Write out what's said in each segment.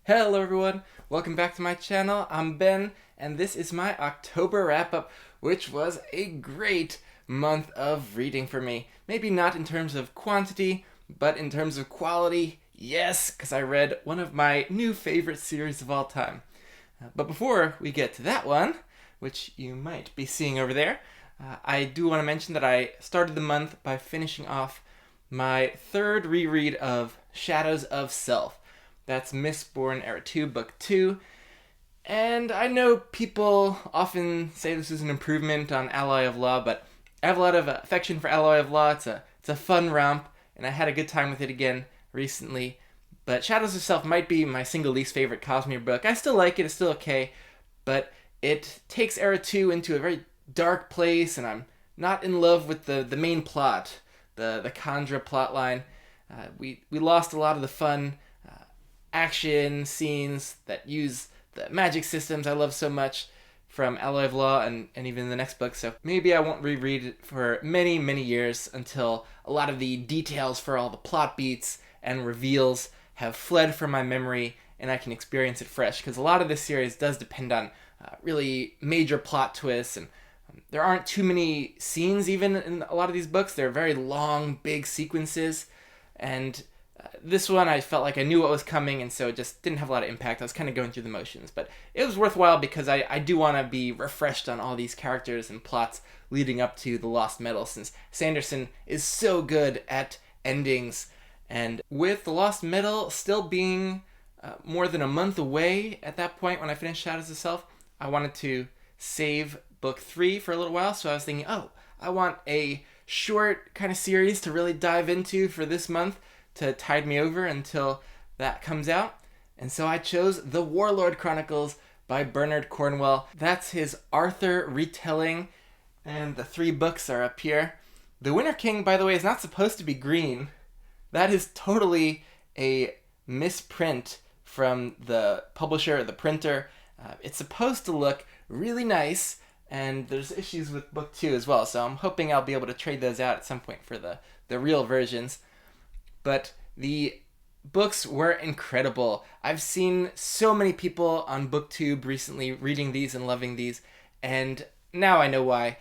Hello everyone, welcome back to my channel. I'm Ben, and this is my October wrap-up, which was a great month of reading for me. Maybe not in terms of quantity, but in terms of quality, yes, because I read one of my new favorite series of all time. But before we get to that one, which you might be seeing over there, I do want to mention that I started the month by finishing off my third reread of Shadows of Self. That's Mistborn Era 2, Book 2. And I know people often say this is an improvement on Alloy of Law, but I have a lot of affection for Alloy of Law. It's a fun romp, and I had a good time with it again recently. But Shadows of Self might be my single least favorite Cosmere book. I still like it, it's still okay, but it takes Era 2 into a very dark place, and I'm not in love with the main plot, the Khandra plotline. We lost a lot of the fun action scenes that use the magic systems I love so much from Alloy of Law and even the next book, so maybe I won't reread it for many, many years until a lot of the details for all the plot beats and reveals have fled from my memory and I can experience it fresh, because a lot of this series does depend on really major plot twists, and there aren't too many scenes even in a lot of these books. They're very long, big sequences, and this one I felt like I knew what was coming, and so it just didn't have a lot of impact. I was kind of going through the motions, but it was worthwhile because I do want to be refreshed on all these characters and plots leading up to the Lost Metal, since Sanderson is so good at endings. And with the Lost Metal still being more than a month away at that point when I finished Shadows of Self, I wanted to save book 3 for a little while, so I was thinking, I want a short kind of series to really dive into for this month to tide me over until that comes out. And so I chose The Warlord Chronicles by Bernard Cornwell. That's his Arthur retelling, and the 3 books are up here. The Winter King, by the way, is not supposed to be green. That is totally a misprint from the publisher or the printer. It's supposed to look really nice, and there's issues with book 2 as well, so I'm hoping I'll be able to trade those out at some point for the real versions. But the books were incredible. I've seen so many people on BookTube recently reading these and loving these, and now I know why.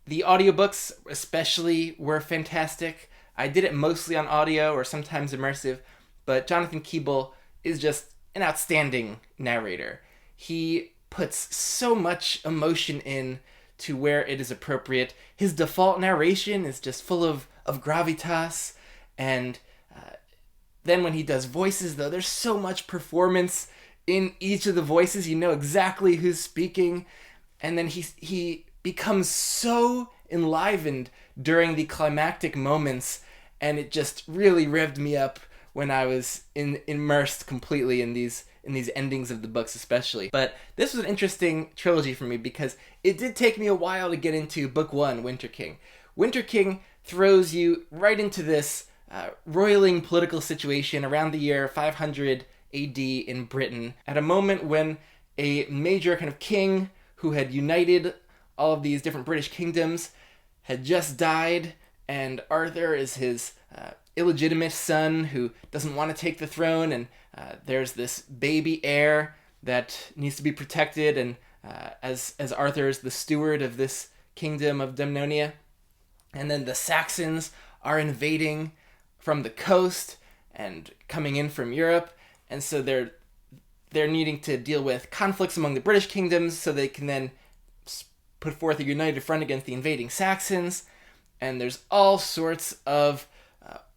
The audiobooks especially were fantastic. I did it mostly on audio or sometimes immersive, but Jonathan Keeble is just an outstanding narrator. He puts so much emotion in to where it is appropriate. His default narration is just full of gravitas, and then when he does voices, though, there's so much performance in each of the voices. You know exactly who's speaking, and then he becomes so enlivened during the climactic moments, and it just really revved me up when I was immersed completely in these endings of the books especially. But this was an interesting trilogy for me because it did take me a while to get into book 1, Winter King. Winter King throws you right into this roiling political situation around the year 500 AD in Britain, at a moment when a major kind of king who had united all of these different British kingdoms had just died, and Arthur is his illegitimate son who doesn't want to take the throne, and there's this baby heir that needs to be protected, and as Arthur is the steward of this kingdom of Dumnonia. And then the Saxons are invading from the coast and coming in from Europe, and so they're needing to deal with conflicts among the British kingdoms so they can then put forth a united front against the invading Saxons. And there's all sorts of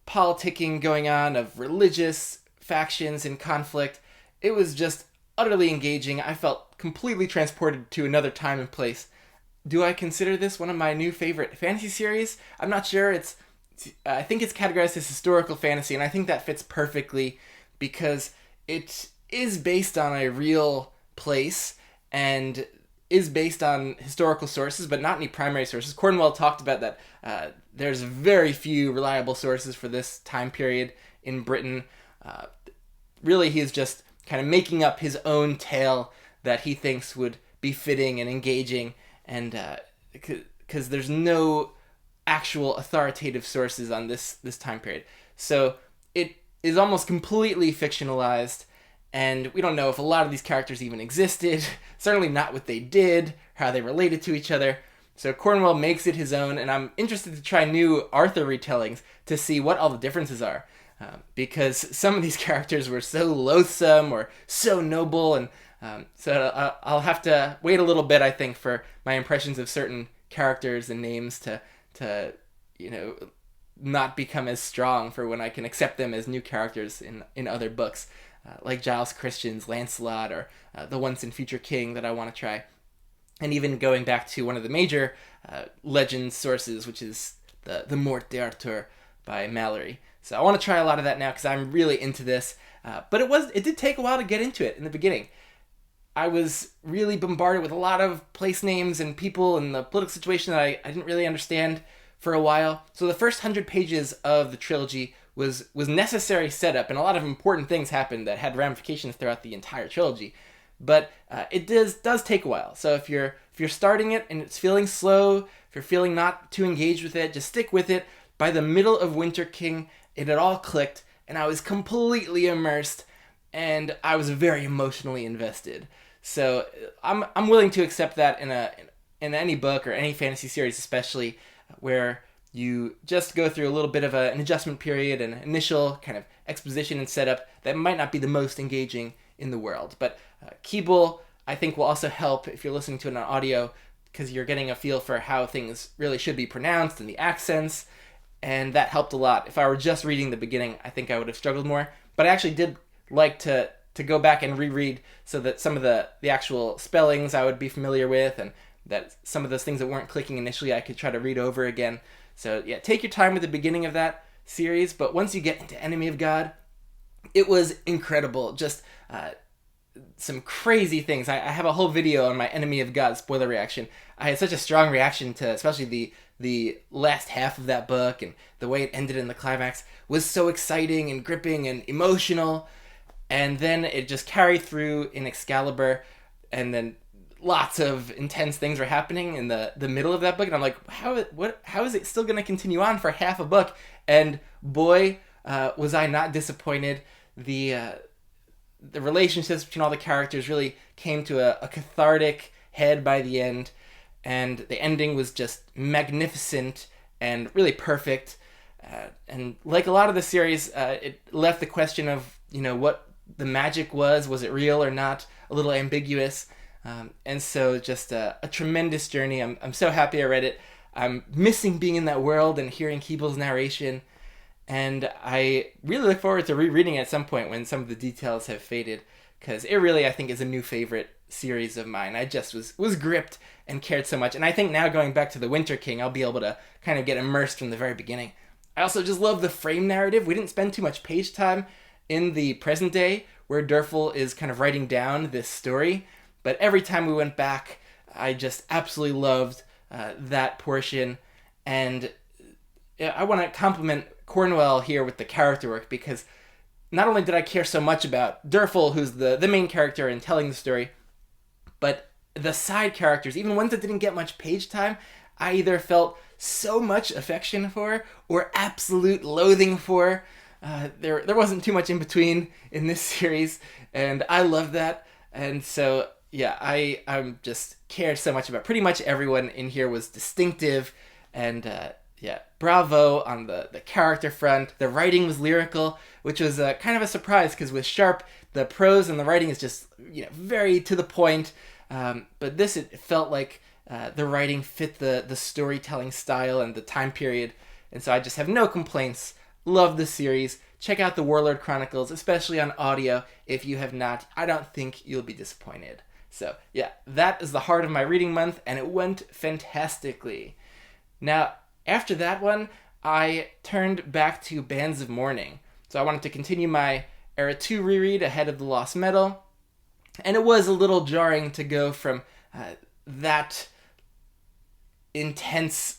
politicking going on, of religious factions in conflict. It was just utterly engaging. I felt completely transported to another time and place. Do I consider this one of my new favorite fantasy series? I'm not sure. I think it's categorized as historical fantasy, and I think that fits perfectly because it is based on a real place and is based on historical sources, but not any primary sources. Cornwell talked about that. There's very few reliable sources for this time period in Britain. Really, he is just kind of making up his own tale that he thinks would be fitting and engaging, and because there's no actual authoritative sources on this time period. So it is almost completely fictionalized, and we don't know if a lot of these characters even existed, certainly not what they did, how they related to each other. So Cornwell makes it his own, and I'm interested to try new Arthur retellings to see what all the differences are. Because some of these characters were so loathsome or so noble, and so I'll have to wait a little bit, I think, for my impressions of certain characters and names to not become as strong for when I can accept them as new characters in other books, like Giles Christian's Lancelot, or the Once and Future King that I want to try. And even going back to one of the major legend sources, which is the Mort d'Arthur by Mallory. So I want to try a lot of that now because I'm really into this. But it did take a while to get into it in the beginning. I was really bombarded with a lot of place names and people and the political situation that I didn't really understand for a while. So the first 100 pages of the trilogy was necessary setup, and a lot of important things happened that had ramifications throughout the entire trilogy. But it does take a while. So if you're starting it and it's feeling slow, if you're feeling not too engaged with it, just stick with it. By the middle of Winter King, it had all clicked, and I was completely immersed, and I was very emotionally invested. So I'm willing to accept that in any book or any fantasy series, especially where you just go through a little bit of an adjustment period, an initial kind of exposition and setup that might not be the most engaging in the world. But Keeble, I think, will also help if you're listening to it on audio, because you're getting a feel for how things really should be pronounced and the accents, and that helped a lot. If I were just reading the beginning, I think I would have struggled more. But I actually did like to go back and reread so that some of the actual spellings I would be familiar with, and that some of those things that weren't clicking initially I could try to read over again. So yeah, take your time with the beginning of that series, but once you get into Enemy of God, it was incredible. Just some crazy things. I have a whole video on my Enemy of God spoiler reaction. I had such a strong reaction to especially the last half of that book, and the way it ended in the climax was so exciting and gripping and emotional. And then it just carried through in Excalibur, and then lots of intense things were happening in the middle of that book, and I'm like, how is it still going to continue on for half a book? And boy, was I not disappointed. The relationships between all the characters really came to a cathartic head by the end, and the ending was just magnificent and really perfect. And like a lot of the series, it left the question of, what the magic was it real or not, a little ambiguous. And so just a tremendous journey. I'm so happy I read it. I'm missing being in that world and hearing Keeble's narration. And I really look forward to rereading it at some point when some of the details have faded, because it really, I think, is a new favorite series of mine. I just was gripped and cared so much. And I think now, going back to the Winter King, I'll be able to kind of get immersed from the very beginning. I also just love the frame narrative. We didn't spend too much page time in the present day where Durfel is kind of writing down this story. But every time we went back, I just absolutely loved that portion. And I want to compliment Cornwell here with the character work, because not only did I care so much about Durfel, who's the main character in telling the story, but the side characters, even ones that didn't get much page time, I either felt so much affection for or absolute loathing for. There wasn't too much in between in this series, and I love that. And so yeah, I'm just cared so much about pretty much everyone in here was distinctive, and yeah, bravo on the character front. The writing was lyrical, which was kind of a surprise, because with Sharp, the prose and the writing is just very to the point. But this, it felt like the writing fit the storytelling style and the time period, and so I just have no complaints. Love the series. Check out the Warlord Chronicles, especially on audio. If you have not, I don't think you'll be disappointed. So yeah, that is the heart of my reading month, and it went fantastically. Now, after that one, I turned back to Bands of Mourning. So I wanted to continue my Era 2 reread ahead of the Lost Metal, and it was a little jarring to go from that intense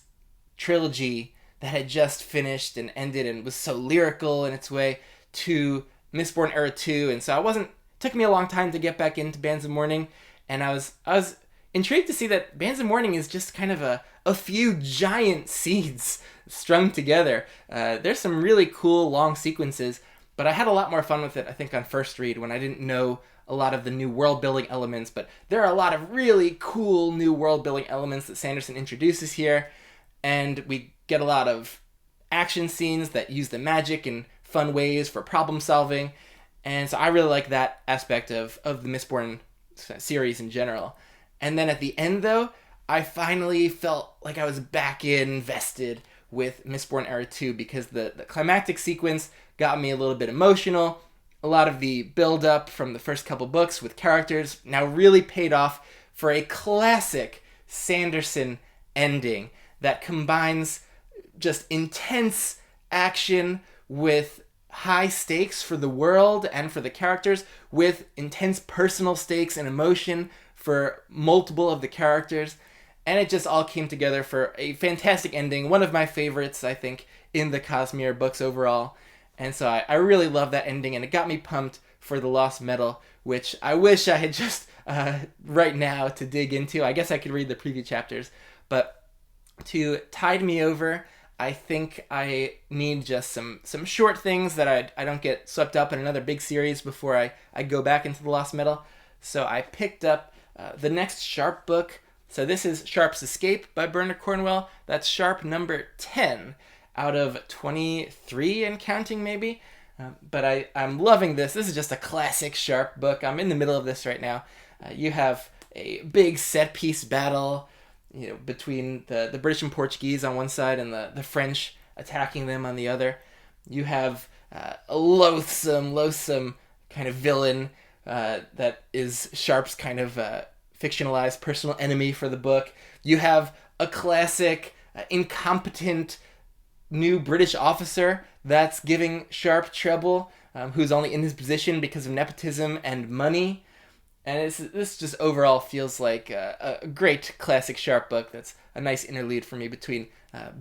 trilogy that had just finished and ended and was so lyrical in its way to Mistborn Era 2, and so it took me a long time to get back into Bands of Mourning, and I was intrigued to see that Bands of Mourning is just kind of a few giant seeds strung together. There's some really cool long sequences, But I had a lot more fun with it, I think, on first read when I didn't know a lot of the new world building elements. But there are a lot of really cool new world building elements that Sanderson introduces here, and we get a lot of action scenes that use the magic in fun ways for problem solving. And so I really like that aspect of the Mistborn series in general. And then at the end, though, I finally felt like I was back invested with Mistborn Era 2 because the climactic sequence got me a little bit emotional. A lot of the build-up from the first couple books with characters now really paid off for a classic Sanderson ending that combines just intense action with high stakes for the world and for the characters, with intense personal stakes and emotion for multiple of the characters. And it just all came together for a fantastic ending. One of my favorites, I think, in the Cosmere books overall. And so I really love that ending, and it got me pumped for the Lost Metal, which I wish I had just right now to dig into. I guess I could read the preview chapters, but to tide me over, I think I need just some short things that I don't get swept up in another big series before I go back into the Lost Metal. So I picked up the next Sharp book. So this is Sharp's Escape by Bernard Cornwell. That's Sharp number 10 out of 23 and counting, maybe. But I'm loving this. This is just a classic Sharp book. I'm in the middle of this right now. You have a big set-piece battle, between the British and Portuguese on one side and the French attacking them on the other. You have a loathsome kind of villain that is Sharp's kind of fictionalized personal enemy for the book. You have a classic incompetent new British officer that's giving Sharp trouble, who's only in his position because of nepotism and money. And this just overall feels like a great classic Sharp book that's a nice interlude for me between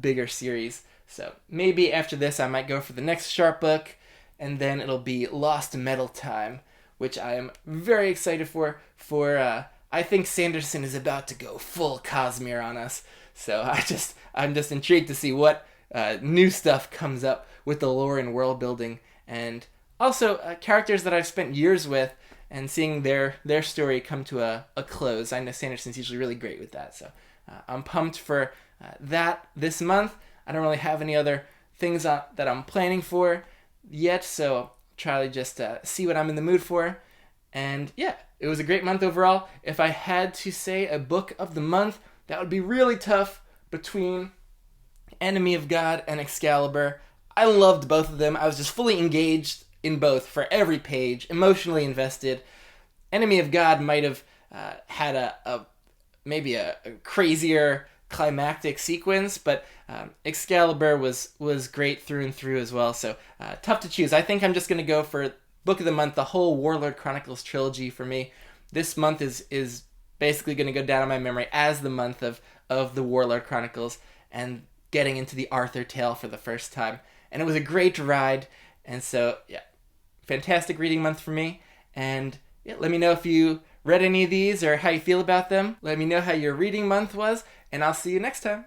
bigger series. So maybe after this I might go for the next Sharp book, and then it'll be Lost Metal time, which I am very excited for. I think Sanderson is about to go full Cosmere on us. So I'm just intrigued to see what new stuff comes up with the lore and world building, and also characters that I've spent years with, and seeing their story come to a close. I know Sanderson's usually really great with that, so I'm pumped for that this month. I don't really have any other things that I'm planning for yet, so I'll try to just see what I'm in the mood for. And yeah, it was a great month overall. If I had to say a book of the month, that would be really tough between Enemy of God and Excalibur. I loved both of them. I was just fully engaged in both for every page, emotionally invested. Enemy of God might have had maybe a crazier climactic sequence, but Excalibur was great through and through as well. So tough to choose. I think I'm just gonna go for book of the month, the whole Warlord Chronicles trilogy for me. This month is basically gonna go down in my memory as the month of the Warlord Chronicles and getting into the Arthur tale for the first time. And it was a great ride. And so yeah, fantastic reading month for me. And yeah, let me know if you read any of these or how you feel about them. Let me know how your reading month was, and I'll see you next time.